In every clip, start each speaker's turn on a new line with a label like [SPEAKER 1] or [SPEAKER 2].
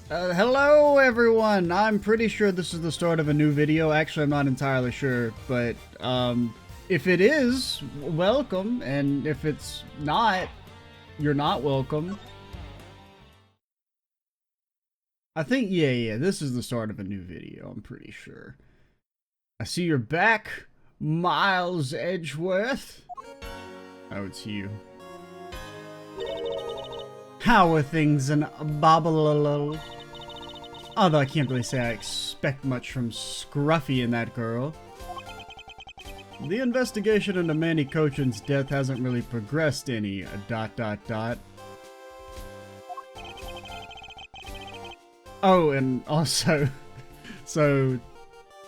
[SPEAKER 1] Hello everyone! I'm pretty sure this is the start of a new video. Actually, I'm not entirely sure, but if it is, welcome, and if it's not, you're not welcome. I think, yeah, this is the start of a new video, I'm pretty sure. I see you're back, Miles Edgeworth. Oh, it's you. How are things in Babalolo? Although I can't really say I expect much from Scruffy and that girl. The investigation into Manny Cochin's death hasn't really progressed any, ... Oh, and also, so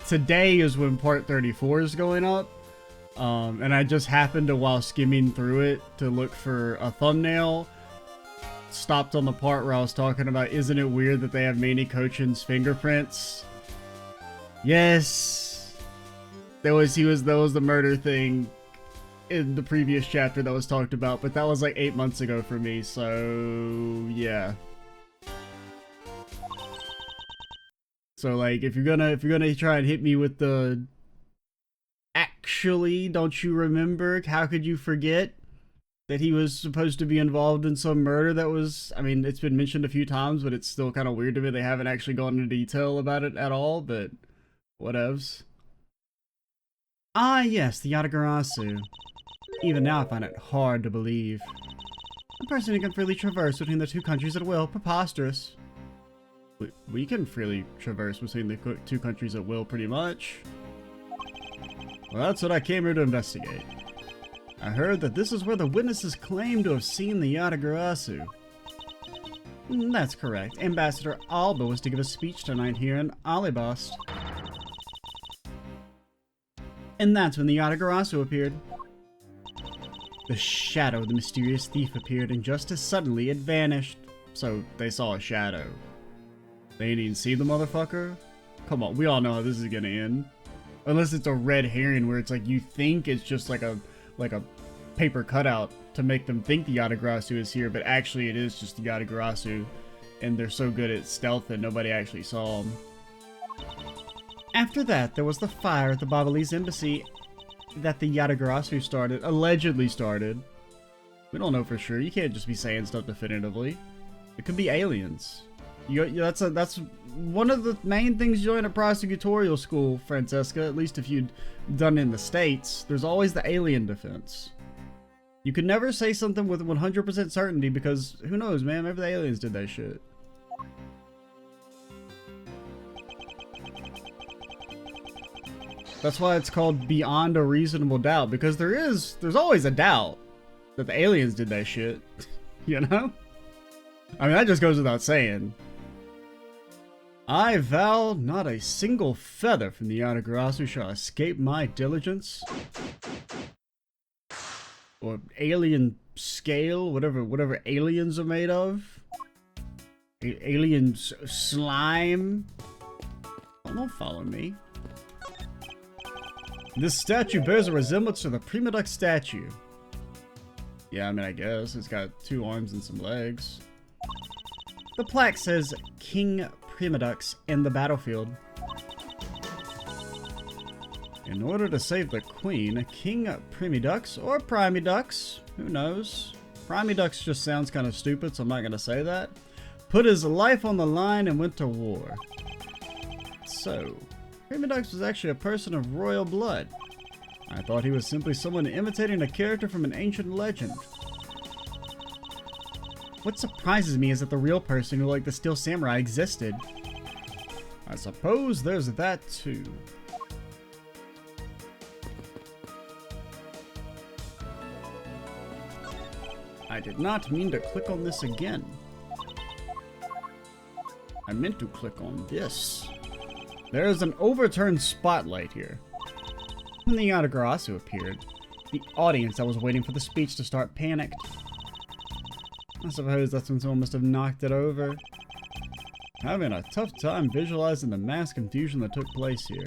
[SPEAKER 1] today is when part 34 is going up. And I just happened to, while skimming through it to look for a thumbnail, stopped on the part where I was talking about, isn't it weird that they have Manny Cochin's fingerprints? Yes. That was the murder thing in the previous chapter that was talked about, but that was like 8 months ago for me, so yeah. So like if you're gonna try and hit me with the actually, don't you remember? How could you forget that he was supposed to be involved in some murder that was, I mean, it's been mentioned a few times, but it's still kind of weird to me they haven't actually gone into detail about it at all, but whatevs. Ah, yes, the Yatagarasu. Even now I find it hard to believe. A person who can freely traverse between the two countries at will, preposterous. We can freely traverse between the two countries at will, pretty much. Well, that's what I came here to investigate. I heard that this is where the witnesses claim to have seen the Yatagarasu. That's correct. Ambassador Alba was to give a speech tonight here in Alibast. And that's when the Yatagarasu appeared. The shadow of the mysterious thief appeared, and just as suddenly it vanished. So, they saw a shadow. They didn't even see the motherfucker? Come on, we all know how this is gonna end. Unless it's a red herring where it's like you think it's just like a paper cutout to make them think the Yatagarasu is here, but actually it is just the Yatagarasu, and they're so good at stealth that nobody actually saw them. After that, there was the fire at the Babalese embassy that the Yatagarasu allegedly started. We don't know for sure. You can't just be saying stuff definitively. It could be aliens. That's one of the main things you learn at prosecutorial school, Francesca, at least if you'd done it in the States. There's always the alien defense. You could never say something with 100% certainty because, who knows, man, maybe the aliens did that shit. That's why it's called beyond a reasonable doubt, because there's always a doubt that the aliens did that shit, you know? I mean, that just goes without saying. I vow not a single feather from the Yatagarasu shall escape my diligence. Or alien scale, whatever aliens are made of. Alien slime. Oh, don't follow me. This statue bears a resemblance to the Primadux statue. Yeah, I mean, I guess. It's got 2 arms and some legs. The plaque says King Primadux in the battlefield. In order to save the queen, King Primidux, or Primidux, who knows? Primidux just sounds kind of stupid, so I'm not going to say that. Put his life on the line and went to war. So, Primidux was actually a person of royal blood. I thought he was simply someone imitating a character from an ancient legend. What surprises me is that the real person who liked the Steel Samurai existed. I suppose there's that too. I did not mean to click on this again. I meant to click on this. There is an overturned spotlight here. When the Yatagarasu appeared, the audience that was waiting for the speech to start panicked. I suppose that's when someone must have knocked it over. Having a tough time visualizing the mass confusion that took place here.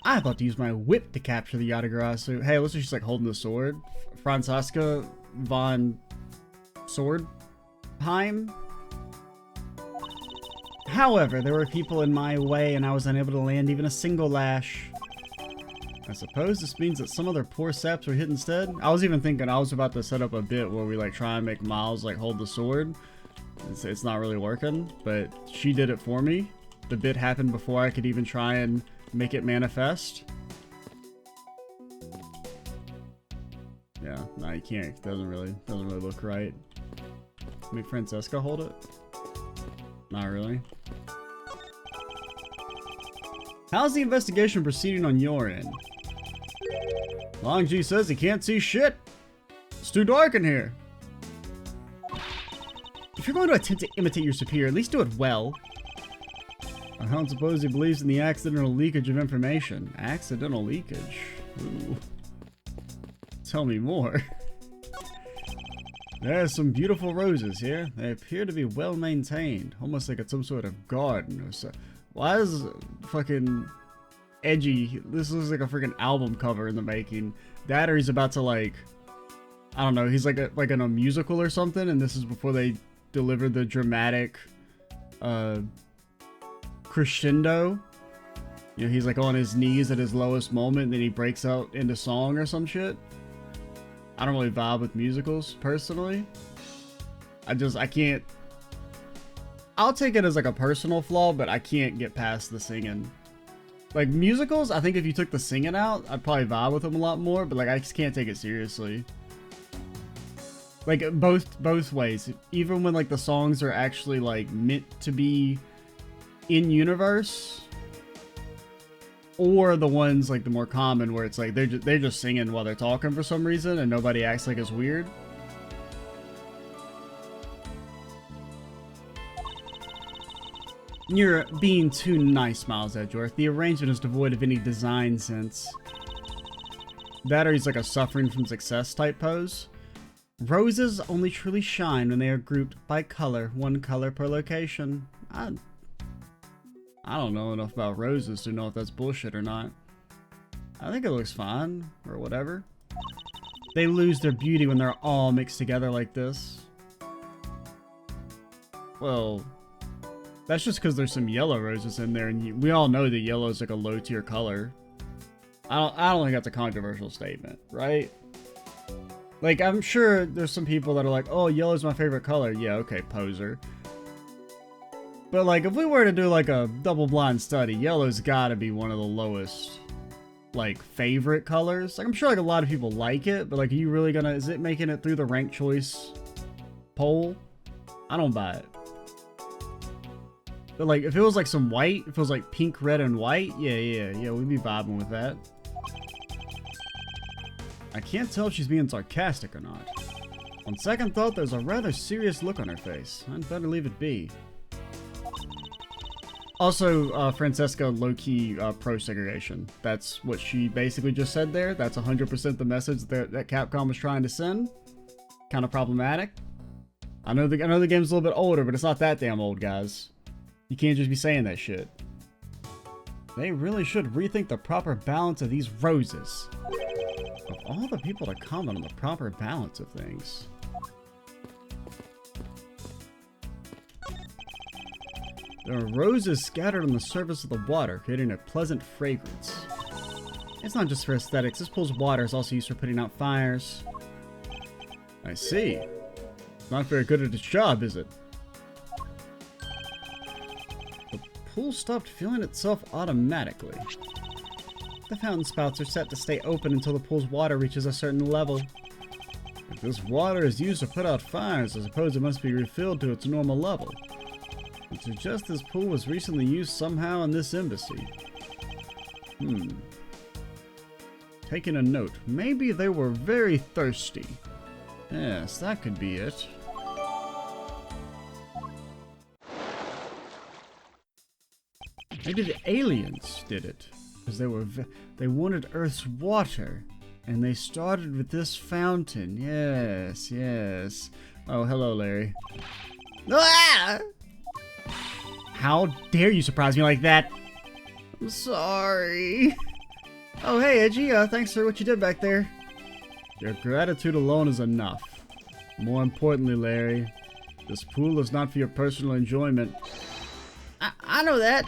[SPEAKER 1] I thought to use my whip to capture the Yatagarasu. Hey, looks like she's like holding the sword. Franziska von Swordheim? However, there were people in my way and I was unable to land even a single lash. I suppose this means that some other poor saps were hit instead. I was even thinking I was about to set up a bit where we like try and make Miles like hold the sword. It's not really working, but she did it for me. The bit happened before I could even try and make it manifest. Yeah, no, you can't. It doesn't really look right. Make Francesca hold it? Not really. How's the investigation proceeding on your end? Long G says he can't see shit. It's too dark in here. If you're going to attempt to imitate your superior, at least do it well. I don't suppose he believes in the accidental leakage of information. Accidental leakage? Ooh. Tell me more. There are some beautiful roses here. They appear to be well maintained. Almost like it's some sort of garden or so. Why is fucking edgy? This looks like a freaking album cover in the making. That or he's about to like, I don't know, he's like in a musical or something, and this is before they deliver the dramatic crescendo. You know, he's like on his knees at his lowest moment, and then he breaks out into song or some shit. I don't really vibe with musicals, personally. I can't... I'll take it as like a personal flaw, but I can't get past the singing. Like, musicals, I think if you took the singing out, I'd probably vibe with them a lot more, but like, I just can't take it seriously. Like, both ways. Even when like the songs are actually like meant to be in universe, or the ones like the more common where it's like they're just singing while they're talking for some reason and nobody acts like it's weird. You're being too nice, Miles Edgeworth. The arrangement is devoid of any design sense. That or he's like a suffering from success type pose. Roses only truly shine when they are grouped by color, one color per location. I don't know enough about roses to know if that's bullshit or not. I think it looks fine, or whatever. They lose their beauty when they're all mixed together like this. Well, that's just because there's some yellow roses in there, and we all know that yellow is like a low tier color. I don't think that's a controversial statement, right? Like, I'm sure there's some people that are like, oh, yellow's my favorite color. Yeah, okay, poser. But like, if we were to do like a double blind study, yellow's gotta be one of the lowest, like, favorite colors. Like, I'm sure like a lot of people like it, but like, are you really gonna, is it making it through the ranked choice poll? I don't buy it. But like, if it was like some white, if it was like pink, red, and white, yeah, we'd be vibing with that. I can't tell if she's being sarcastic or not. On second thought, there's a rather serious look on her face. I'd better leave it be. Also, Francesca low-key pro-segregation. That's what she basically just said there. That's 100% the message that Capcom was trying to send. Kind of problematic. I know the game's a little bit older, but it's not that damn old, guys. You can't just be saying that shit. They really should rethink the proper balance of these roses. Of all the people to comment on the proper balance of things. There are roses scattered on the surface of the water, creating a pleasant fragrance. It's not just for aesthetics. This pool's water is also used for putting out fires. I see. Not very good at its job, is it? The pool stopped filling itself automatically. The fountain spouts are set to stay open until the pool's water reaches a certain level. If this water is used to put out fires, I suppose it must be refilled to its normal level. It suggests this pool was recently used somehow in this embassy. Taking a note. Maybe they were very thirsty. Yes, that could be it. Maybe the aliens did it. Because they wanted Earth's water. And they started with this fountain. Yes, yes. Oh, hello, Larry. Ah! How dare you surprise me like that? I'm sorry. Oh, hey, Edgy. Thanks for what you did back there. Your gratitude alone is enough. More importantly, Larry, this pool is not for your personal enjoyment. I know that.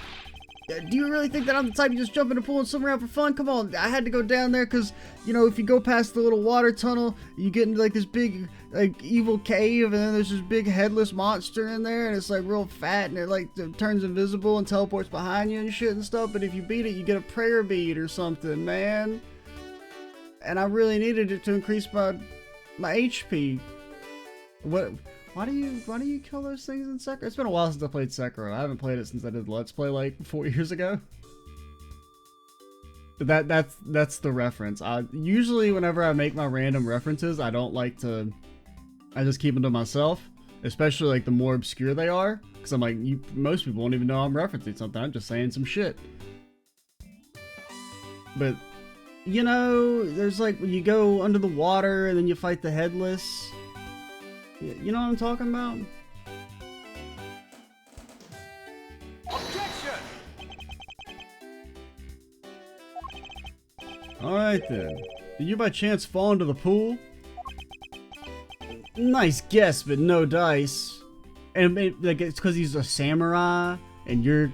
[SPEAKER 1] Do you really think that I'm the type to just jump in the pool and swim around for fun? Come on, I had to go down there because, you know, if you go past the little water tunnel, you get into like this big, like, evil cave, and then there's this big headless monster in there, and it's like real fat, and it like turns invisible and teleports behind you and shit and stuff. But if you beat it, you get a prayer bead or something, man. And I really needed it to increase my HP. What? Why do you kill those things in Sekiro? It's been a while since I played Sekiro. I haven't played it since I did Let's Play like 4 years ago. That's the reference. Usually whenever I make my random references, I don't like to. I just keep them to myself, especially like the more obscure they are, because I'm like, most people won't even know I'm referencing something. I'm just saying some shit. But you know, there's like when you go under the water and then you fight the headless. You know what I'm talking about?
[SPEAKER 2] Objection!
[SPEAKER 1] Alright then. Did you by chance fall into the pool? Nice guess, but no dice. And like it's because he's a samurai, and you're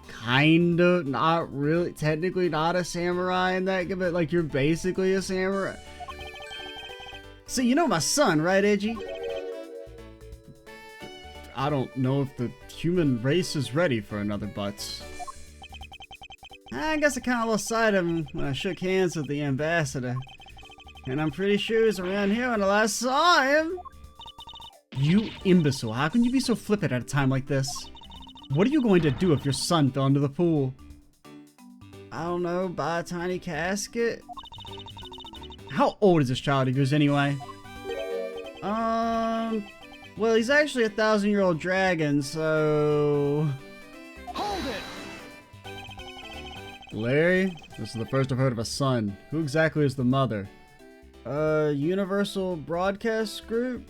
[SPEAKER 1] kind of not really, technically not a samurai in that, but like you're basically a samurai. So you know my son, right, Edgy? I don't know if the human race is ready for another Butts. I guess I kind of lost sight of him when I shook hands with the ambassador. And I'm pretty sure he was around here when I last saw him. You imbecile, how can you be so flippant at a time like this? What are you going to do if your son fell into the pool? I don't know, buy a tiny casket? How old is this child of yours anyway? Well, he's actually a 1,000-year-old dragon, so...
[SPEAKER 2] Hold it!
[SPEAKER 1] Larry, this is the first I've heard of a son. Who exactly is the mother? Universal Broadcast Group?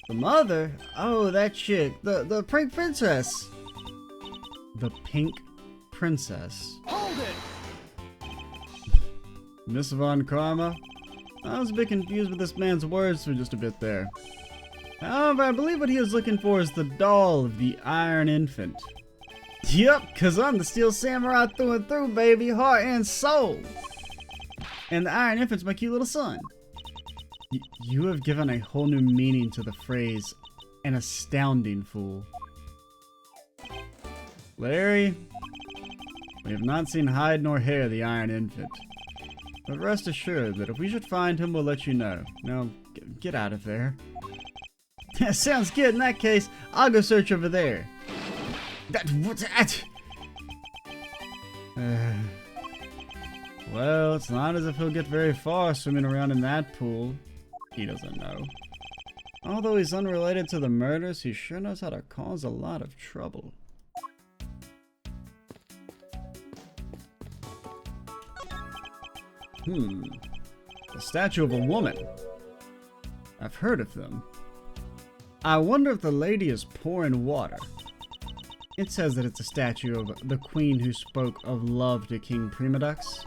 [SPEAKER 1] The mother? Oh, that chick. The Pink Princess. The Pink Princess.
[SPEAKER 2] Hold it!
[SPEAKER 1] Miss Von Karma? I was a bit confused with this man's words for just a bit there. However, I believe what he is looking for is the doll of the Iron Infant. Yep, cause I'm the Steel Samurai through and through, baby, heart and soul. And the Iron Infant's my cute little son. You have given a whole new meaning to the phrase, an astounding fool. Larry, we have not seen hide nor hair of the Iron Infant. But rest assured that if we should find him, we'll let you know. Now, get out of there. Sounds good. In that case, I'll go search over there. Well, it's not as if he'll get very far swimming around in that pool. He doesn't know. Although he's unrelated to the murders, he sure knows how to cause a lot of trouble. The statue of a woman. I've heard of them. I wonder if the lady is pouring water. It says that it's a statue of the queen who spoke of love to King Primadux.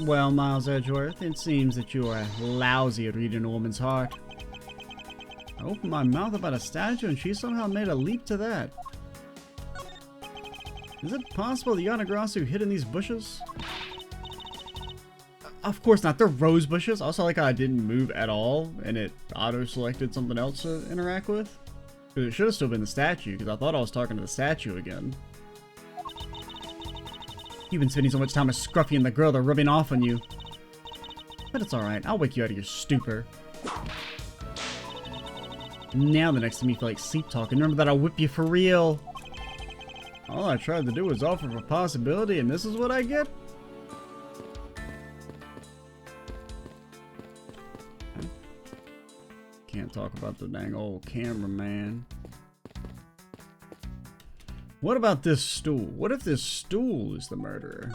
[SPEAKER 1] Well, Miles Edgeworth, it seems that you are lousy at reading a woman's heart. I opened my mouth about a statue and she somehow made a leap to that. Is it possible the Yatagarasu hid in these bushes? Of course not, they're rose bushes. Also, like how I didn't move at all and it auto-selected something else to interact with. Because it should have still been the statue, because I thought I was talking to the statue again. You've been spending so much time with Scruffy and the girl, they're rubbing off on you. But it's alright, I'll wake you out of your stupor. Now the next time you feel like sleep talking, remember that I'll whip you for real. All I tried to do was offer a possibility, and this is what I get? Can't talk about the dang old cameraman. What about this stool? What if this stool is the murderer?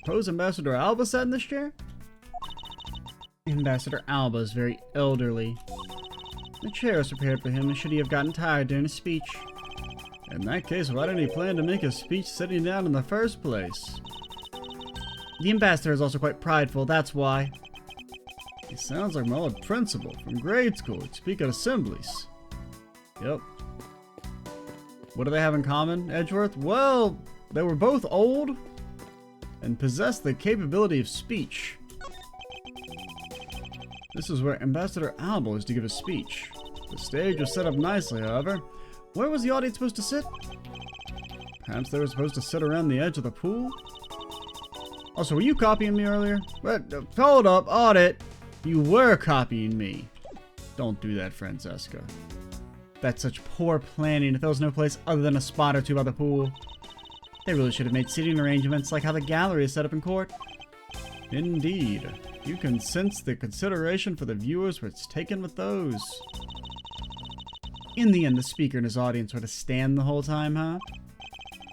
[SPEAKER 1] Suppose Ambassador Alba sat in this chair? Ambassador Alba is very elderly. The chair was prepared for him, and should he have gotten tired during his speech? In that case, why didn't he plan to make his speech sitting down in the first place? The ambassador is also quite prideful, that's why. He sounds like my old principal from grade school. He'd speak at assemblies. Yep. What do they have in common, Edgeworth? Well, they were both old and possessed the capability of speech. This is where Ambassador Alba is to give a speech. The stage was set up nicely, however. Where was the audience supposed to sit? Perhaps they were supposed to sit around the edge of the pool? Also, were you copying me earlier? Hold up, audit! You were copying me. Don't do that, Francesca. That's such poor planning if there was no place other than a spot or two by the pool. They really should have made seating arrangements like how the gallery is set up in court. Indeed. You can sense the consideration for the viewers was taken with those. In the end, the speaker and his audience were to stand the whole time, huh?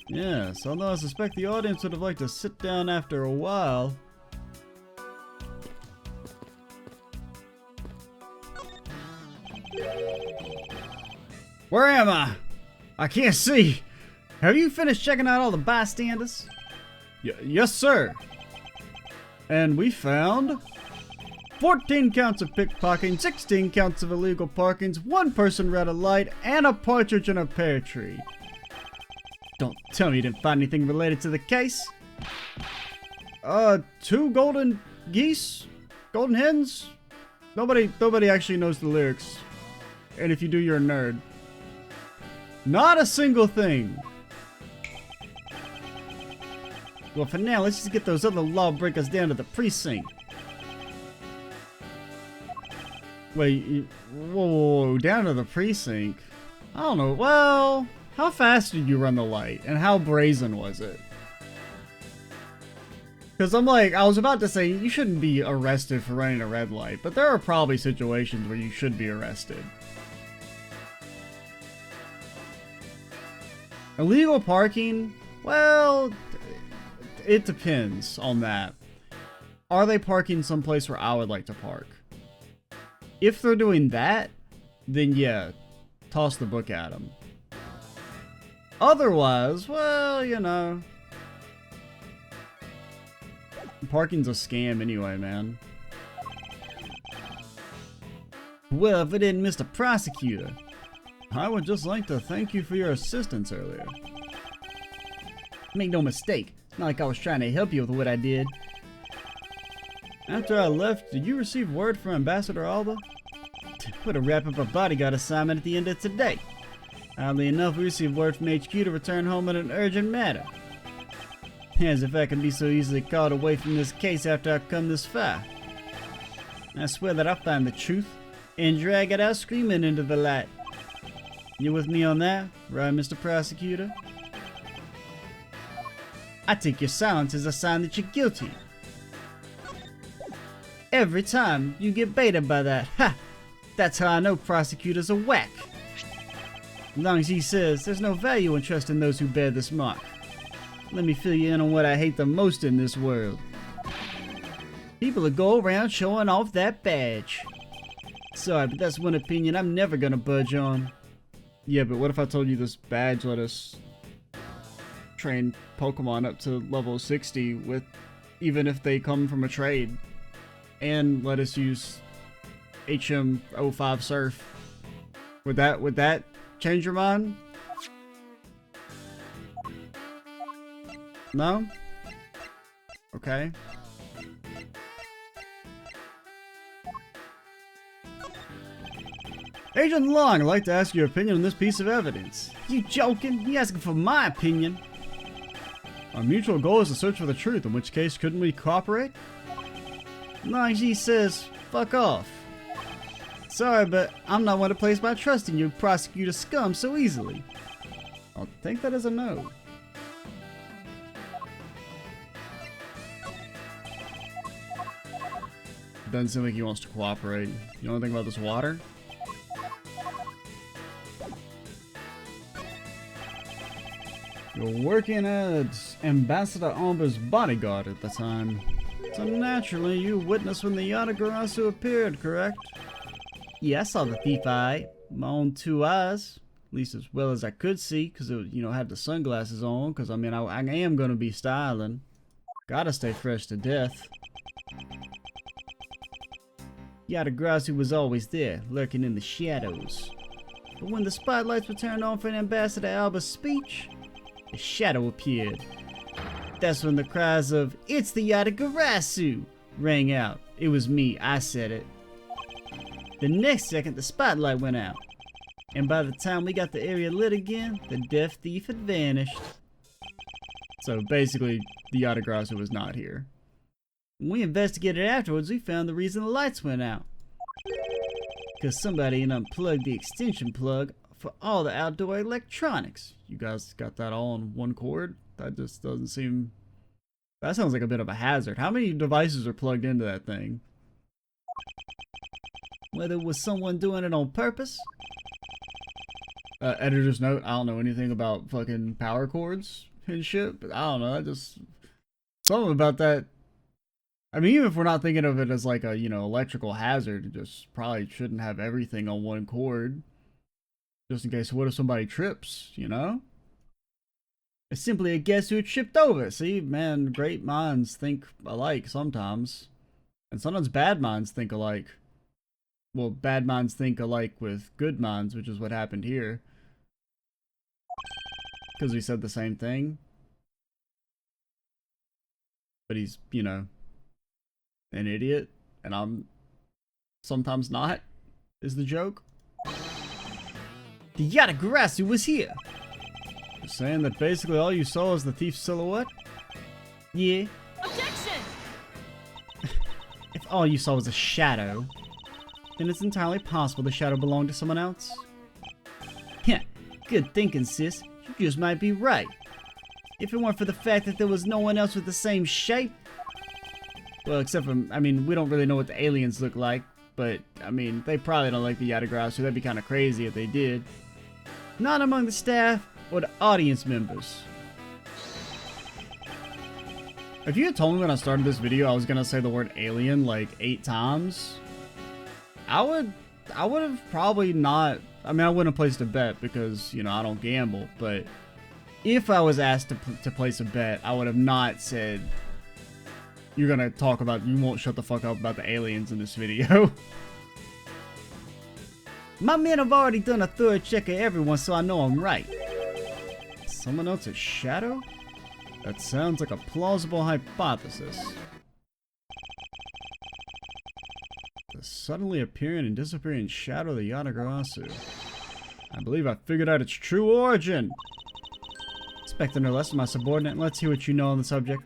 [SPEAKER 1] Yes, although I suspect the audience would have liked to sit down after a while. Where am I? I can't see. Have you finished checking out all the bystanders? Yes, sir. And we found 14 counts of pickpocketing, 16 counts of illegal parkings, 1 person read a light, and a partridge in a pear tree. Don't tell me you didn't find anything related to the case. 2 golden geese? Golden hens? Nobody actually knows the lyrics. And if you do, you're a nerd. Not a single thing. Well, for now, let's just get those other lawbreakers down to the precinct. Wait, whoa, down to the precinct? I don't know. Well, how fast did you run the light? And how brazen was it? Because I was about to say, you shouldn't be arrested for running a red light, but there are probably situations where you should be arrested. Illegal parking? Well, it depends on that. Are they parking someplace where I would like to park? If they're doing that, then yeah, toss the book at them. Otherwise, well, you know, parking's a scam anyway, man. Well, if it isn't Mr. Prosecutor, I would just like to thank you for your assistance earlier. Make no mistake, it's not like I was trying to help you with what I did. After I left, did you receive word from Ambassador Alba? We're to wrap up a bodyguard assignment at the end of today. Oddly enough, we received word from HQ to return home in an urgent matter. As if I can be so easily called away from this case after I've come this far. I swear that I'll find the truth and drag it out screaming into the light. You with me on that, right, Mr. Prosecutor? I take your silence as a sign that you're guilty. Every time you get baited by that, ha! That's how I know prosecutors are whack. As long as he says there's no value in trusting those who bear this mark. Let me fill you in on what I hate the most in this world. People that go around showing off that badge. Sorry, but that's one opinion I'm never gonna budge on. Yeah, but what if I told you this badge let us train Pokemon up to level 60 with, even if they come from a trade, and let us use HM05 Surf? Would that change your mind? No? Okay. Agent Long, I'd like to ask your opinion on this piece of evidence. You joking? You asking for my opinion? Our mutual goal is to search for the truth, in which case couldn't we cooperate? Nangji says, fuck off. Sorry, but I'm not one to place my trust in you prosecutor scum so easily. I'll take that as a no. Doesn't seem like he wants to cooperate. You know anything about this water? You're working as Ambassador Alba's bodyguard at the time. So naturally, you witnessed when the Yatagarasu appeared, correct? Yeah, I saw the thief eye. My own 2 eyes. At least as well as I could see, because it, you know, had the sunglasses on. Because, I mean, I am going to be styling. Gotta stay fresh to death. Yatagarasu was always there, lurking in the shadows. But when the spotlights were turned on for Ambassador Alba's speech, a shadow appeared. That's when the cries of, "It's the Yatagarasu!" rang out. It was me, I said it. The next second, the spotlight went out. And by the time we got the area lit again, the Death Thief had vanished. So basically, the Yatagarasu was not here. When we investigated afterwards, we found the reason the lights went out. Because somebody had unplugged the extension plug for all the outdoor electronics. You guys got that all on one cord? That just doesn't seem... That sounds like a bit of a hazard. How many devices are plugged into that thing? Whether it was someone doing it on purpose. Editor's note, I don't know anything about fucking power cords and shit, but I don't know, I just... Something about that... I mean, even if we're not thinking of it as like a, you know, electrical hazard, it just probably shouldn't have everything on one cord. Just in case, what if somebody trips, you know? It's simply a guess who tripped over. See, man, great minds think alike sometimes. And sometimes bad minds think alike. Well, bad minds think alike with good minds, which is what happened here. Because we said the same thing. But he's, you know, an idiot. And I'm sometimes not, is the joke. The Yatagarasu was here. You're saying that basically all you saw is the thief's silhouette? Yeah.
[SPEAKER 3] Objection!
[SPEAKER 1] If all you saw was a shadow, then it's entirely possible the shadow belonged to someone else. Heh, good thinking, sis. You just might be right. If it weren't for the fact that there was no one else with the same shape. Well, except for, I mean, we don't really know what the aliens look like, but, I mean, they probably don't like the Yatagarasu. That'd be kind of crazy if they did. Not among the staff or the audience members. If you had told me when I started this video I was gonna say the word alien like 8 times, I would have probably not, I mean, I wouldn't have placed a bet because, you know, I don't gamble, but if I was asked to place a bet, I would have not said, you're gonna talk about, you won't shut the fuck up about the aliens in this video. My men have already done a thorough check of everyone, so I know I'm right. Someone else's shadow? That sounds like a plausible hypothesis. The suddenly appearing and disappearing shadow of the Yatagarasu. I believe I figured out its true origin. Inspector no less, my subordinate. Let's hear what you know on the subject.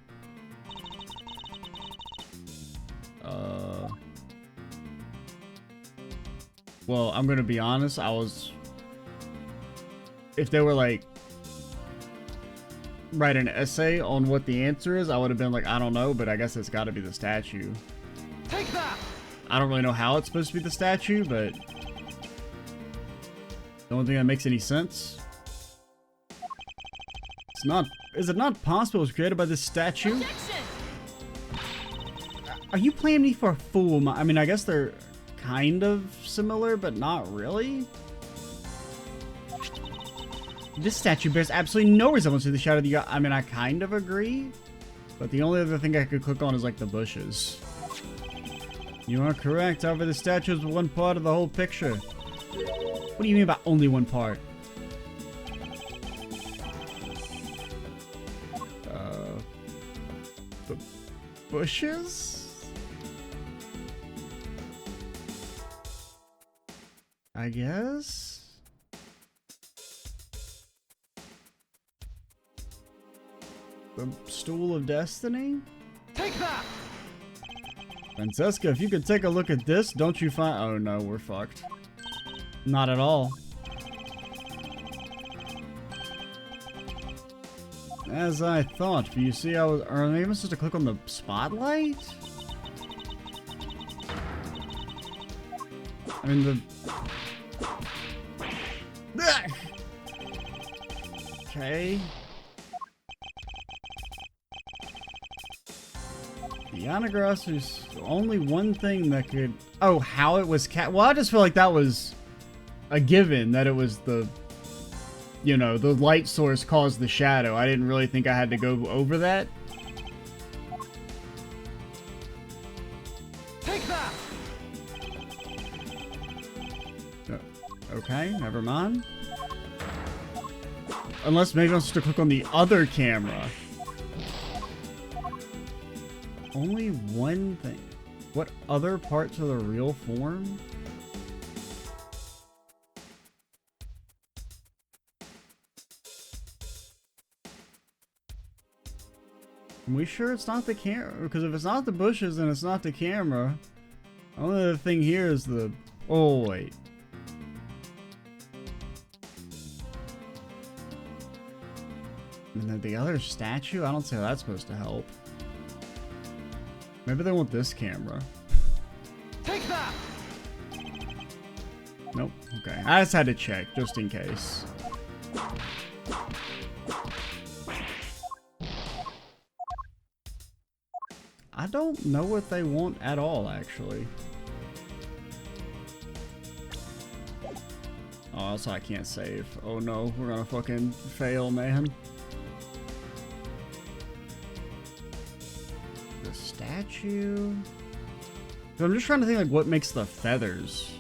[SPEAKER 1] Well, I'm gonna be honest, if they were like, write an essay on what the answer is, I would have been like, I don't know, but I guess it's gotta be the statue.
[SPEAKER 2] Take that!
[SPEAKER 1] I don't really know how it's supposed to be the statue, but the only thing that makes any sense. It's not, is it not possible it was created by this statue?
[SPEAKER 3] Objection!
[SPEAKER 1] Are you playing me for a fool? I mean, I guess they're kind of similar, but not really. This statue bears absolutely no resemblance to the shadow of the... I mean, I kind of agree, but the only other thing I could click on is like the bushes. You are correct, however the statue is one part of the whole picture. What do you mean by only one part? The bushes? I guess? The Stool of Destiny?
[SPEAKER 2] Take that!
[SPEAKER 1] Francesca, if you could take a look at this, don't you find... Oh no, we're fucked. Not at all. As I thought, for you see I was... Or maybe I'm supposed to click on the spotlight? I mean, the... Okay. The Yatagarasu only one thing that could... Oh, how it was well, I just feel like that was a given, that it was the... You know, the light source caused the shadow. I didn't really think I had to go over that. Take that! Okay. Okay, never mind. Unless maybe I'm supposed to click on the other camera. Only one thing. What other parts of the real form? Are we sure it's not the camera? Because if it's not the bushes and it's not the camera, only other thing here is the... Oh, wait. And then the other statue? I don't see how that's supposed to help. Maybe they want this camera.
[SPEAKER 2] Take that!
[SPEAKER 1] Nope. Okay. I just had to check, just in case. I don't know what they want at all, actually. Oh, so I can't save. Oh no, we're gonna fucking fail, man. The statue? I'm just trying to think like what makes the feathers.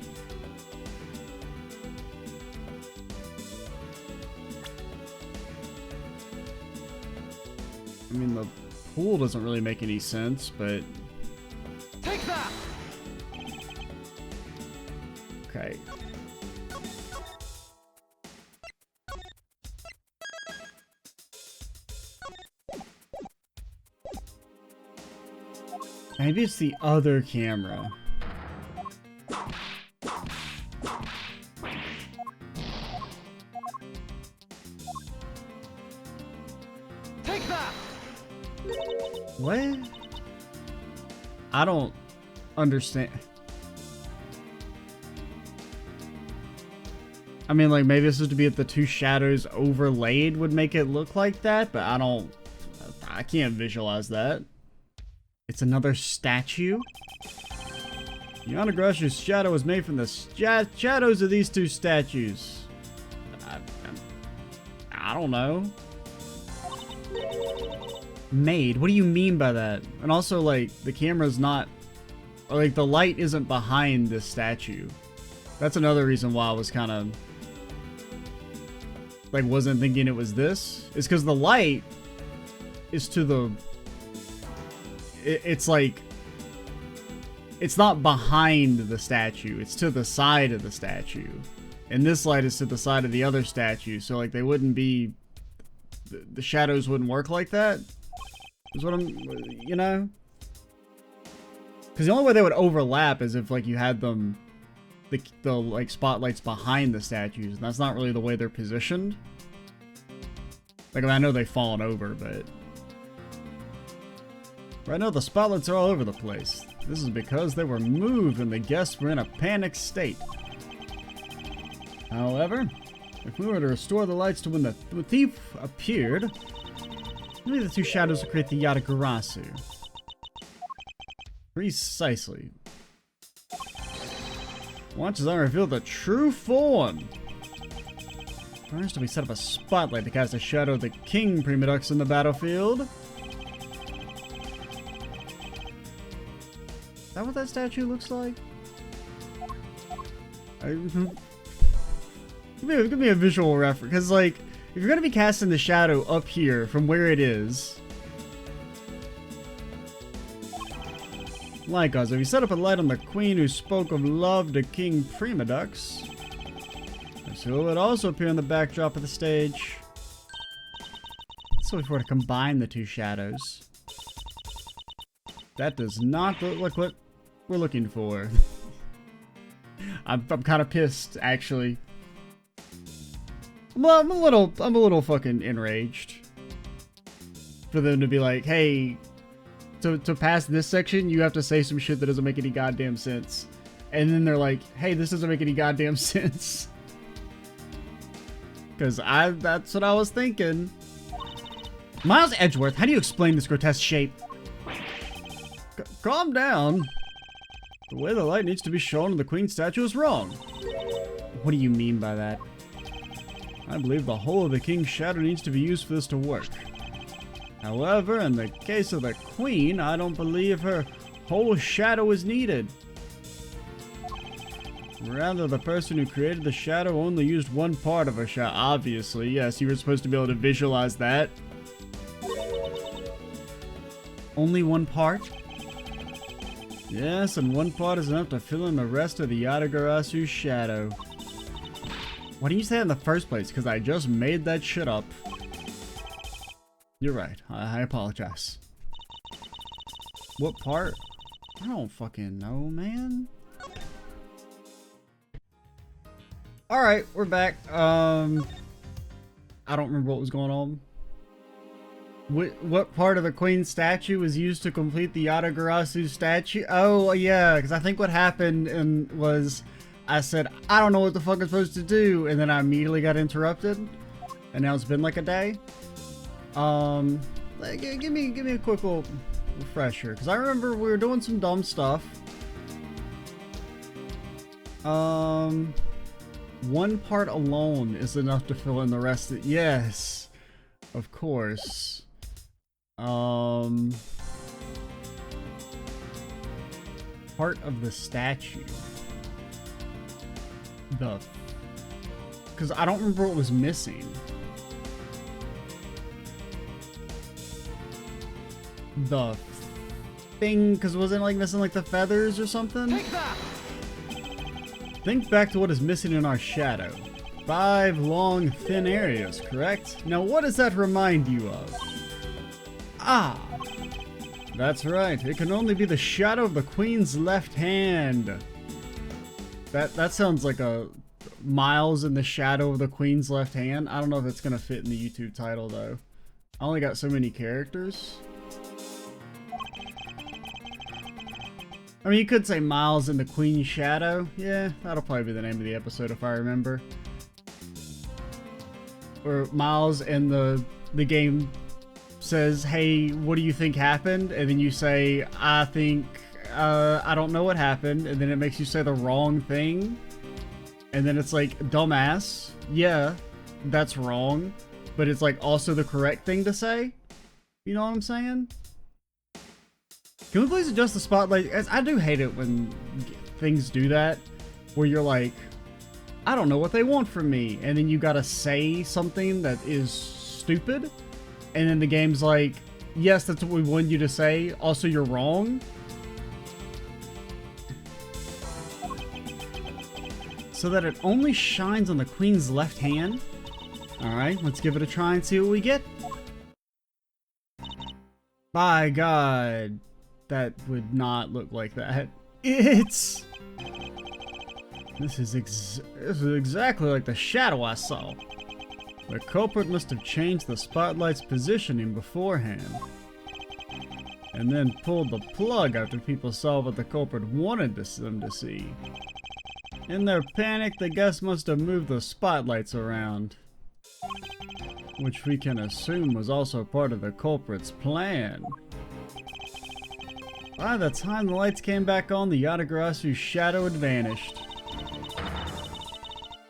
[SPEAKER 1] I mean, the pool doesn't really make any sense, but...
[SPEAKER 2] Take that!
[SPEAKER 1] Okay. Maybe it's the other camera.
[SPEAKER 2] Take that!
[SPEAKER 1] What? I don't understand. I mean, like, maybe this is to be if the two shadows overlaid would make it look like that, but I can't visualize that. It's another statue? Yatagarasu's shadow was made from the shadows of these two statues. I don't know. Made? What do you mean by that? And also, like, the camera's not... Or, like, the light isn't behind this statue. That's another reason why I was kind of... Like, wasn't thinking it was this. It's because the light is to the... It's like... It's not behind the statue. It's to the side of the statue. And this light is to the side of the other statue. So, like, they wouldn't be... The shadows wouldn't work like that. Is what I'm... You know? Because the only way they would overlap is if, like, you had them... The like, spotlights behind the statues. And that's not really the way they're positioned. Like, I mean, I know they've fallen over, but... Right now, the spotlights are all over the place. This is because they were moved and the guests were in a panicked state. However, if we were to restore the lights to when the thief appeared, maybe the two shadows will create the Yatagarasu. Precisely. Watch as I reveal the true form. First, we set up a spotlight to cast a shadow of the king prima ducks in the battlefield. Is that what that statue looks like? Give me a visual reference, because, like, if you're going to be casting the shadow up here from where it is... Likewise, if you set up a light on the queen who spoke of love to King Prima Ducks, so it would also appear in the backdrop of the stage. So if we were to combine the two shadows, that does not look like what we're looking for. I'm kind of pissed, actually. I'm a little fucking enraged for them to be like, hey, to pass this section, you have to say some shit that doesn't make any goddamn sense. And then they're like, hey, this doesn't make any goddamn sense. Because that's what I was thinking. Miles Edgeworth, how do you explain this grotesque shape? Calm down. The way the light needs to be shown in the queen statue is wrong. What do you mean by that? I believe the whole of the king's shadow needs to be used for this to work. However, in the case of the queen, I don't believe her whole shadow is needed. Rather, the person who created the shadow only used one part of a shadow. Obviously, yes, you were supposed to be able to visualize that. Only one part? Yes, and one part is enough to fill in the rest of the Yatagarasu shadow. Why didn't you say that in the first place? Because I just made that shit up. You're right. I apologize. What part? I don't fucking know, man. Alright, we're back. I don't remember what was going on. What part of the queen statue was used to complete the Yatagarasu statue? Oh, yeah, because I think what happened was I said, I don't know what the fuck I'm supposed to do, and then I immediately got interrupted, and now it's been like a day. Give me a quick little refresher, because I remember we were doing some dumb stuff. One part alone is enough to fill in the rest of it. Yes, of course. Part of the statue. Because I don't remember what was missing. The thing, because wasn't it like missing like the feathers or something?
[SPEAKER 2] Take that!
[SPEAKER 1] Think back to what is missing in our shadow. 5 long, thin areas, correct? Now what does that remind you of? Ah! That's right, it can only be the shadow of the queen's left hand. That sounds like a Miles in the shadow of the queen's left hand. I don't know if it's gonna fit in the YouTube title though. I only got so many characters. I mean, you could say Miles in the Queen's Shadow. Yeah, that'll probably be the name of the episode if I remember. Or Miles and the game says, hey, what do you think happened? And then you say, I think, I don't know what happened. And then it makes you say the wrong thing. And then it's like, dumbass. Yeah, that's wrong. But it's like also the correct thing to say. You know what I'm saying? Can we please adjust the spotlight? I do hate it when things do that, where you're like, I don't know what they want from me, and then you gotta say something that is stupid, and then the game's like, yes, that's what we want you to say, also you're wrong. So that it only shines on the queen's left hand. Alright, let's give it a try and see what we get. By God. That would not look like that. This is exactly like the shadow I saw. The culprit must have changed the spotlight's positioning beforehand, and then pulled the plug after people saw what the culprit wanted them to see. In their panic, the guests must have moved the spotlights around, which we can assume was also part of the culprit's plan. By the time the lights came back on, the Yatagarasu shadow had vanished.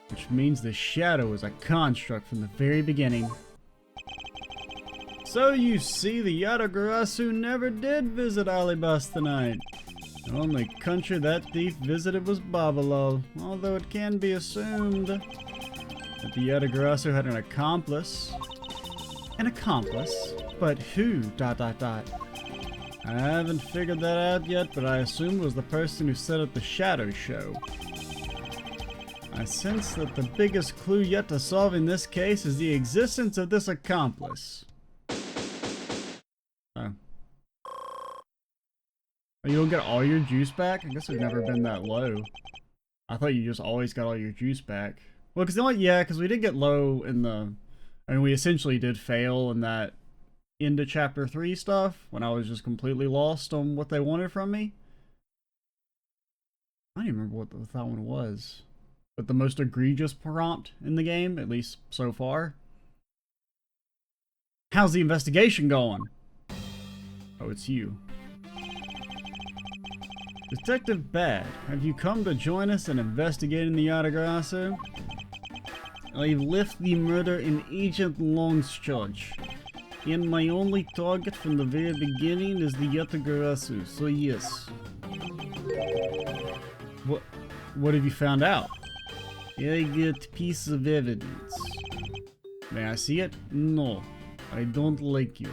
[SPEAKER 1] Which means the shadow was a construct from the very beginning. So you see, the Yatagarasu never did visit Alibas tonight. The only country that thief visited was Babalol, although it can be assumed that the Yatagarasu had an accomplice. An accomplice? But who? ... I haven't figured that out yet, but I assume it was the person who set up the shadow show. I sense that the biggest clue yet to solve in this case is the existence of this accomplice. Oh. You don't get all your juice back? I guess it's never been that low. I thought you just always got all your juice back. Well, because we did get low in the... I mean, we essentially did fail in that into chapter 3 stuff when I was just completely lost on what they wanted from me. I don't even remember what that one was. But the most egregious prompt in the game, at least so far. How's the investigation going? Oh, it's you. Detective Bad, have you come to join us in investigating the Yatagarasu? I've left the murder in Agent Long's charge. And my only target from the very beginning is the Yatagarasu, so yes. What? What have you found out? I get piece of evidence. May I see it? No, I don't like you.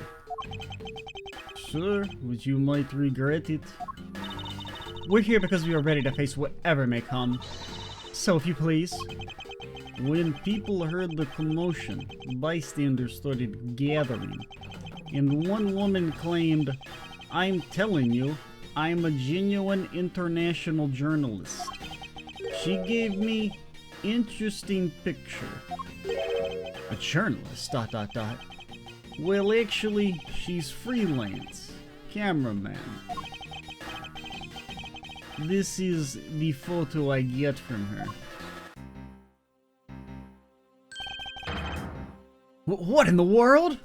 [SPEAKER 1] Sure, but you might regret it. We're here because we are ready to face whatever may come. So, if you please. When people heard the commotion, bystanders started gathering, and one woman claimed, "I'm telling you, I'm a genuine international journalist. She gave me interesting picture." A journalist, ... Well, actually, she's freelance. Cameraman. This is the photo I get from her. What in the world?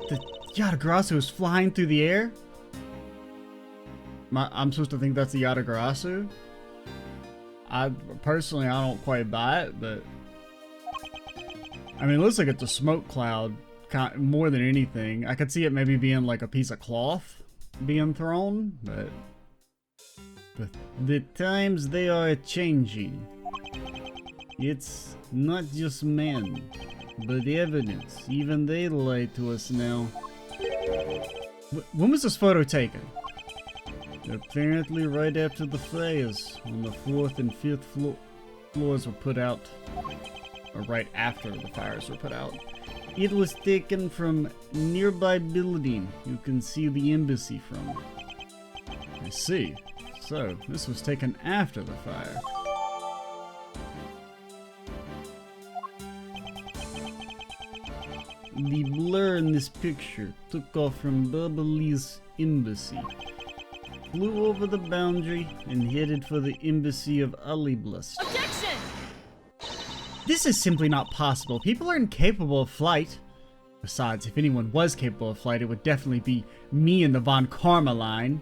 [SPEAKER 1] The Yatagarasu is flying through the air? I'm supposed to think that's the Yatagarasu? Personally, I don't quite buy it, but... I mean, it looks like it's a smoke cloud more than anything. I could see it maybe being like a piece of cloth being thrown, but... The times they are changing. It's not just men, but evidence. Even they lie to us now. When was this photo taken? Apparently right after the fires, on the 4th and 5th floors were put out. Or right after the fires were put out. It was taken from nearby building. You can see the embassy from it. I see. So, this was taken after the fire. The blur in this picture took off from Bubbly's embassy, flew over the boundary, and headed for the embassy of Aliblust.
[SPEAKER 3] Objection!
[SPEAKER 1] This is simply not possible. People are incapable of flight. Besides, if anyone was capable of flight, it would definitely be me and the Von Karma line.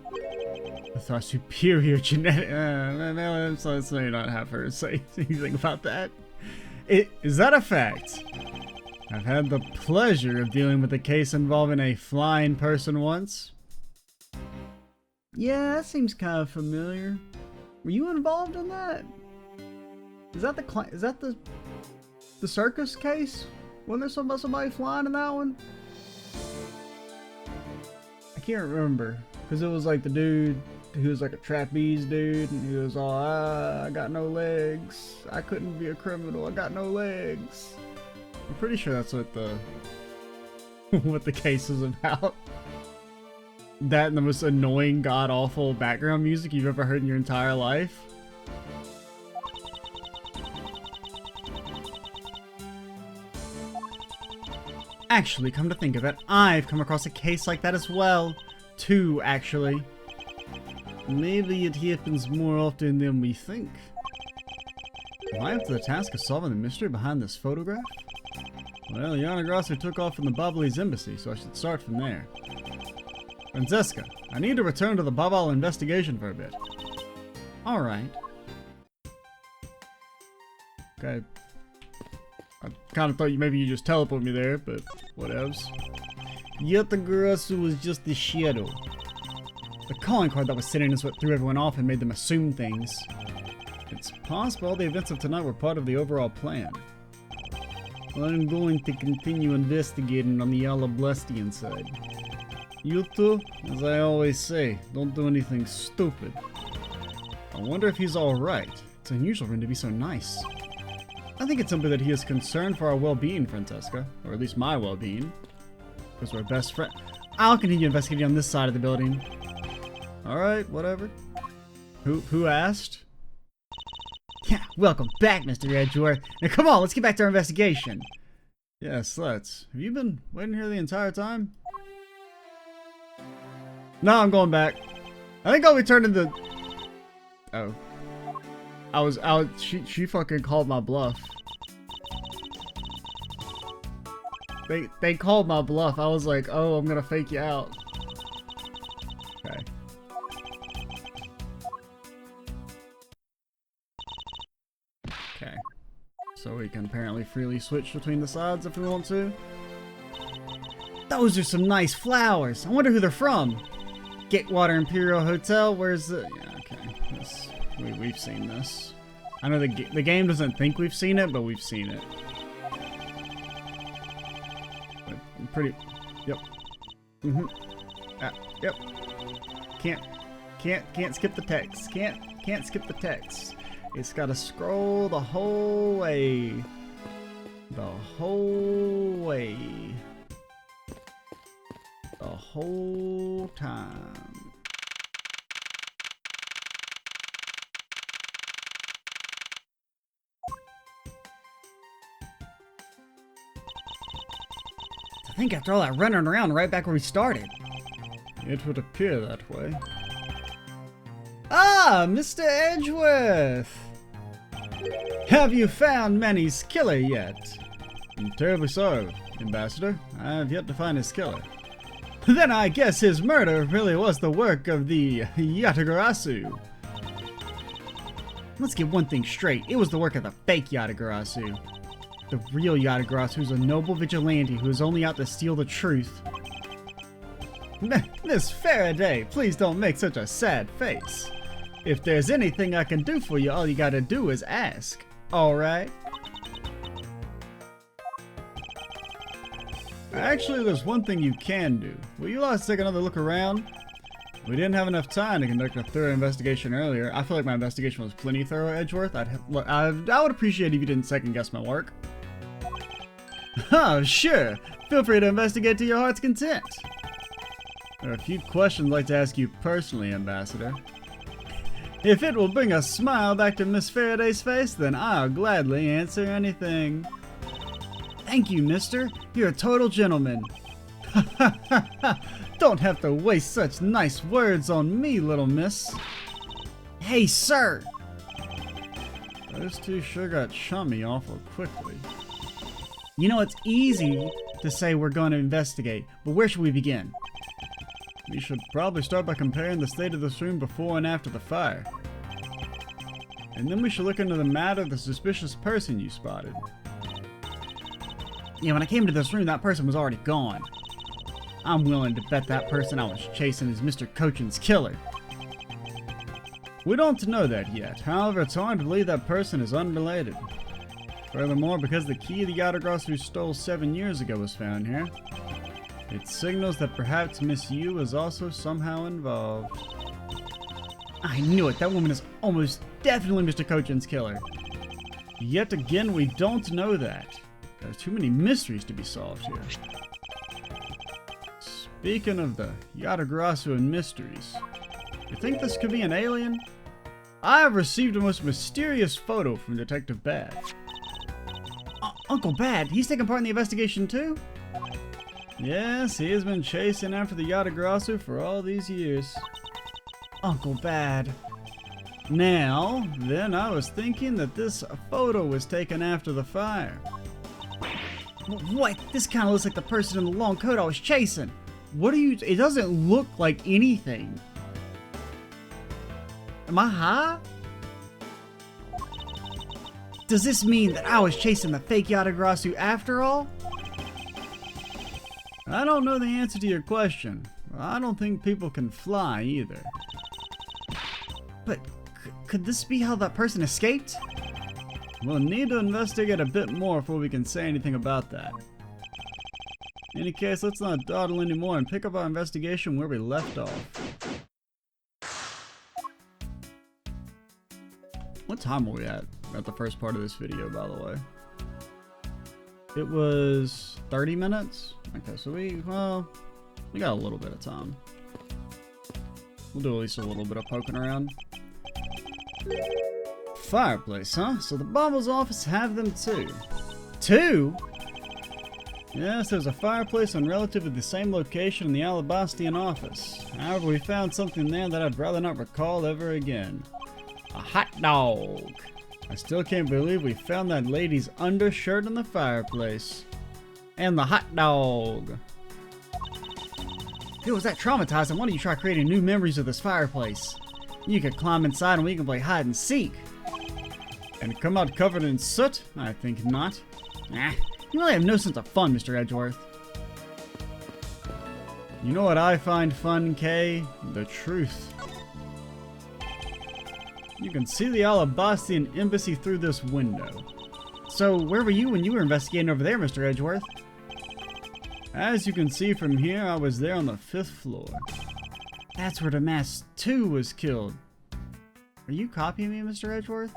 [SPEAKER 1] With our superior genetic... let's not have her say anything about that. Is that a fact? I've had the pleasure of dealing with a case involving a flying person once. Yeah, that seems kind of familiar. Were you involved in that? Is that the circus case? Wasn't there somebody flying in that one? I can't remember, because it was like the dude who was like a trapeze dude, and he was all, I got no legs. I couldn't be a criminal. I got no legs. I'm pretty sure that's what the what the case is about. That and the most annoying, god-awful background music you've ever heard in your entire life. Actually, come to think of it, I've come across a case like that as well. Two, actually. Maybe it happens more often than we think. Am I up to the task of solving the mystery behind this photograph? Well, Yatagarasu took off from the Babali's embassy, so I should start from there. Francesca, I need to return to the Babal investigation for a bit. Alright. Okay. I kind of thought maybe you just teleported me there, but whatevs. Yatagarasu was just a shadow. The calling card that was sitting is what threw everyone off and made them assume things. It's possible the events of tonight were part of the overall plan. I'm going to continue investigating on the Alablustian side. You two, as I always say, don't do anything stupid. I wonder if he's alright. It's unusual for him to be so nice. I think it's simply that he is concerned for our well-being, Francesca. Or at least my well-being. Because we're best friends. I'll continue investigating on this side of the building. Alright, whatever. Who asked? Yeah, welcome back, Mr. Edgeworth. Now come on, let's get back to our investigation. Yes, let's. Have you been waiting here the entire time? No, I'm going back. I think I'll be turning the... Oh. She fucking called my bluff. They called my bluff. I was like, oh, I'm gonna fake you out. Okay. Okay. So we can apparently freely switch between the sides if we want to. Those are some nice flowers. I wonder who they're from. Gatewater Imperial Hotel. Where's the... Yeah, okay. We've seen this. I know the game doesn't think we've seen it, but we've seen it. But I'm pretty... Yep. Mm-hmm. Yep. Can't skip the text. Can't skip the text. It's gotta scroll the whole way. The whole way. The whole time. I think after all that running around right back where we started. It would appear that way. Ah, Mr. Edgeworth! Have you found Manny's killer yet? I'm terribly sorry, Ambassador. I have yet to find his killer. Then I guess his murder really was the work of the Yatagarasu. Let's get one thing straight. It was the work of the fake Yatagarasu. The real Yatagarasu is a noble vigilante who is only out to steal the truth. Miss Faraday, please don't make such a sad face. If there's anything I can do for you, all you gotta do is ask. Alright? Actually, there's one thing you can do. Will you let us take another look around? We didn't have enough time to conduct a thorough investigation earlier. I feel like my investigation was plenty thorough, Edgeworth. I would appreciate if you didn't second guess my work. Oh, sure. Feel free to investigate to your heart's content. There are a few questions I'd like to ask you personally, Ambassador. If it will bring a smile back to Miss Faraday's face, then I'll gladly answer anything. Thank you, mister. You're a total gentleman. Don't have to waste such nice words on me, little miss. Hey, sir! Those two sure got chummy awful quickly. You know, it's easy to say we're going to investigate, but where should we begin? We should probably start by comparing the state of this room before and after the fire. And then we should look into the matter of the suspicious person you spotted. Yeah, when I came to this room, that person was already gone. I'm willing to bet that person I was chasing is Mr. Cochin's killer. We don't know that yet. However, it's hard to believe that person is unrelated. Furthermore, because the key the Yatagarasu stole 7 years ago was found here, it signals that perhaps Miss Yu is also somehow involved. I knew it! That woman is almost definitely Mr. Cochin's killer. Yet again, we don't know that. There's too many mysteries to be solved here. Speaking of the Yatagarasu and mysteries, you think this could be an alien? I have received a most mysterious photo from Detective Bad. Uncle Bad? He's taking part in the investigation too? Yes, he has been chasing after the Yatagarasu for all these years. Uncle Bad. Now, then I was thinking that this photo was taken after the fire. What? This kind of looks like the person in the long coat I was chasing. What are you... It doesn't look like anything. Am I high? Does this mean that I was chasing the fake Yatagarasu after all? I don't know the answer to your question. I don't think people can fly either. But could this be how that person escaped? We'll need to investigate a bit more before we can say anything about that. In any case, let's not dawdle anymore and pick up our investigation where we left off. What time are we at the first part of this video, by the way? It was 30 minutes? Okay, so we got a little bit of time. We'll do at least a little bit of poking around. Fireplace, huh? So the Bobble's office have them too. Two? Yes, there's a fireplace in relatively the same location in the Alabastian office. However, we found something there that I'd rather not recall ever again. A hot dog. I still can't believe we found that lady's undershirt in the fireplace. And the hot dog. If it was that traumatizing, why don't you try creating new memories of this fireplace? You could climb inside and we can play hide and seek. And come out covered in soot? I think not. Nah, you really have no sense of fun, Mr. Edgeworth. You know what I find fun, Kay? The truth. You can see the Alabastian embassy through this window. So, where were you when you were investigating over there, Mr. Edgeworth? As you can see from here, I was there on the 5th floor. That's where the Mask 2 was killed. Are you copying me, Mr. Edgeworth?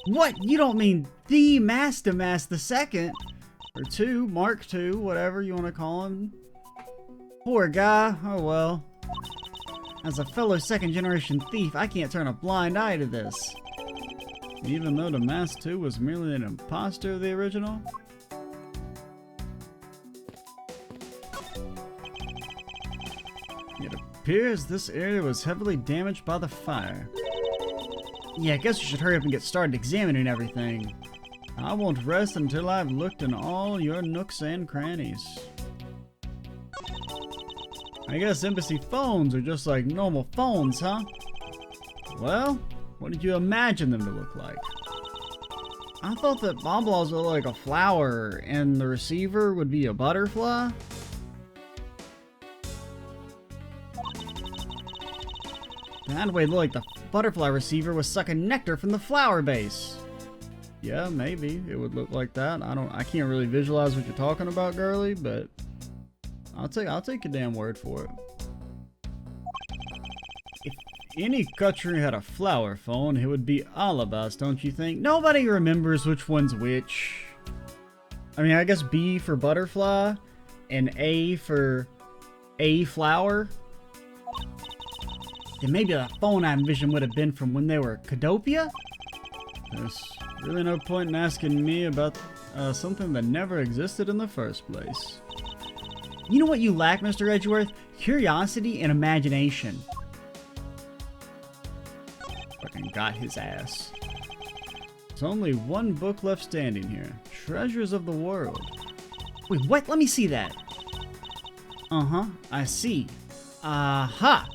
[SPEAKER 1] What? You don't mean the Master Mask the Second? Or 2, Mark 2, whatever you want to call him. Poor guy. Oh well. As a fellow second-generation thief, I can't turn a blind eye to this. Even though the Mask 2 was merely an imposter of the original? It appears this area was heavily damaged by the fire. Yeah, I guess we should hurry up and get started examining everything. I won't rest until I've looked in all your nooks and crannies. I guess embassy phones are just like normal phones, huh? Well, what did you imagine them to look like? I thought that Bob-Laws were like a flower and the receiver would be a butterfly. That way it looked like the butterfly receiver was sucking nectar from the flower base. Yeah, maybe it would look like that. I can't really visualize what you're talking about, girly, but I'll take your damn word for it. If any country had a flower phone, it would be Alabas, don't you think? Nobody remembers which one's which. I mean, I guess B for butterfly and A for a flower. And maybe the phone I envisioned would have been from when they were Cadopia? There's really no point in asking me about something that never existed in the first place. You know what you lack, Mr. Edgeworth? Curiosity and imagination. Fucking got his ass. There's only one book left standing here. Treasures of the World. Wait, what? Let me see that. Uh-huh, I see. Aha!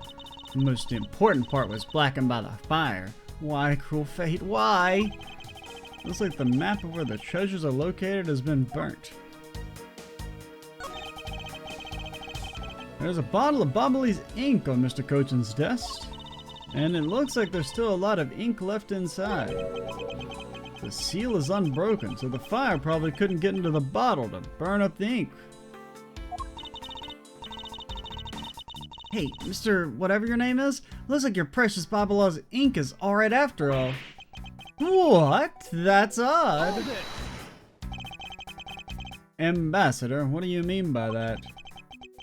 [SPEAKER 1] The most important part was blackened by the fire. Why, cruel fate, why? Looks like the map of where the treasures are located has been burnt. There's a bottle of Bobbly's ink on Mr. Cochin's desk. And it looks like there's still a lot of ink left inside. The seal is unbroken, so the fire probably couldn't get into the bottle to burn up the ink. Hey, Mr. whatever your name is, looks like your precious Bobbly's ink is alright after all. What? That's odd.
[SPEAKER 2] Hold it.
[SPEAKER 1] Ambassador, what do you mean by that?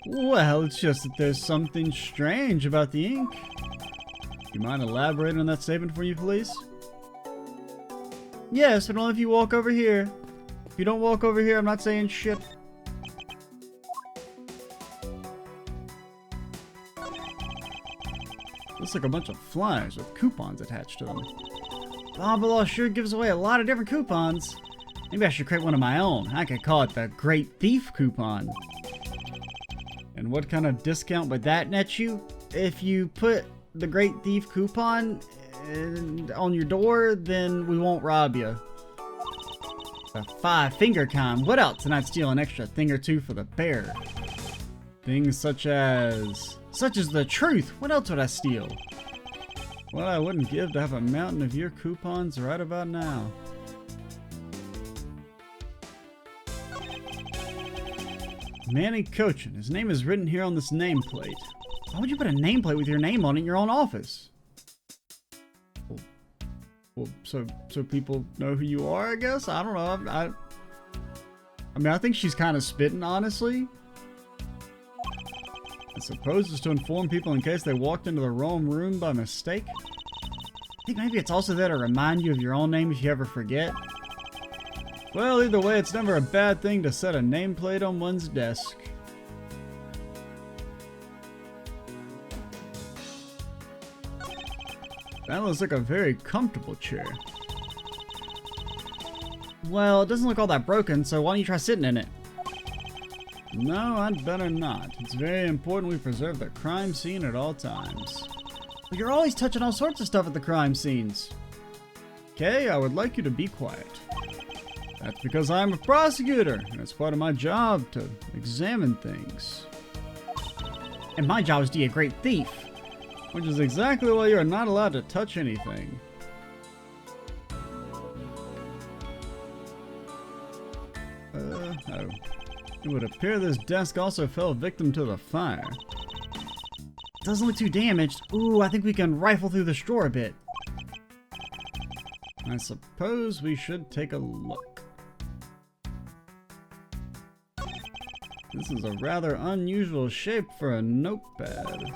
[SPEAKER 1] Well, it's just that there's something strange about the ink. You mind elaborating on that statement for you, please? Yes, but only if you walk over here. If you don't walk over here, I'm not saying shit. Looks like a bunch of flyers with coupons attached to them. Bob-Laws sure gives away a lot of different coupons. Maybe I should create one of my own. I could call it the Great Thief Coupon. And what kind of discount would that net you? If you put the Great Thief Coupon on your door, then we won't rob you. The 5-finger kind. What else? And I'd steal an extra thing or two for the bear. Things such as the truth. What else would I steal? What I wouldn't give to have a mountain of your coupons right about now. Manny Cochin. His name is written here on this nameplate. Why would you put a nameplate with your name on it in your own office? Well, so people know who you are, I guess? I don't know. I mean, I think she's kind of spitting, honestly. I suppose it's to inform people in case they walked into the wrong room by mistake. I think maybe it's also there to remind you of your own name if you ever forget. Well, either way, it's never a bad thing to set a nameplate on one's desk. That looks like a very comfortable chair. Well, it doesn't look all that broken, so why don't you try sitting in it? No, I'd better not. It's very important we preserve the crime scene at all times. But you're always touching all sorts of stuff at the crime scenes. Okay, I would like you to be quiet. That's because I'm a prosecutor, and it's part of my job to examine things. And my job is to be a great thief. Which is exactly why you are not allowed to touch anything. Oh. It would appear this desk also fell victim to the fire. Doesn't look too damaged. Ooh, I think we can rifle through this drawer a bit. I suppose we should take a look. This is a rather unusual shape for a notepad.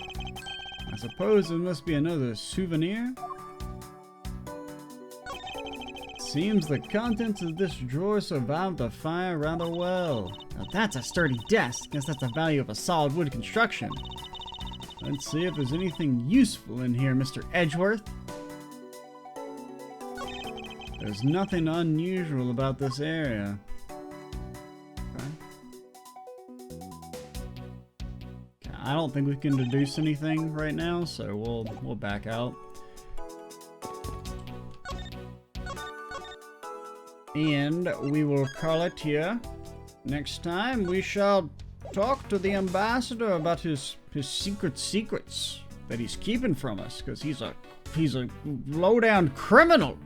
[SPEAKER 1] I suppose it must be another souvenir? Seems the contents of this drawer survived the fire rather well. Now that's a sturdy desk. Guess that's the value of a solid wood construction. Let's see if there's anything useful in here, Mr. Edgeworth. There's nothing unusual about this area. Okay. I don't think we can deduce anything right now, so we'll back out. And we will call it here. Next time we shall talk to the ambassador about his secrets that he's keeping from us, because he's a low-down criminal.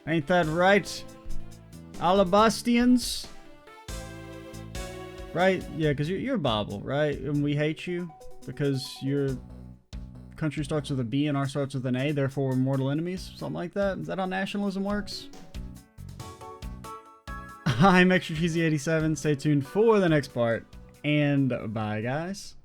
[SPEAKER 1] Ain't that right, Alabastians? Right? Yeah, because you're Bobble, right? And we hate you because your country starts with a B and ours starts with an A, therefore we're mortal enemies? Something like that? Is that how nationalism works? I'm Extra Cheesy 87. Stay tuned for the next part, and bye, guys.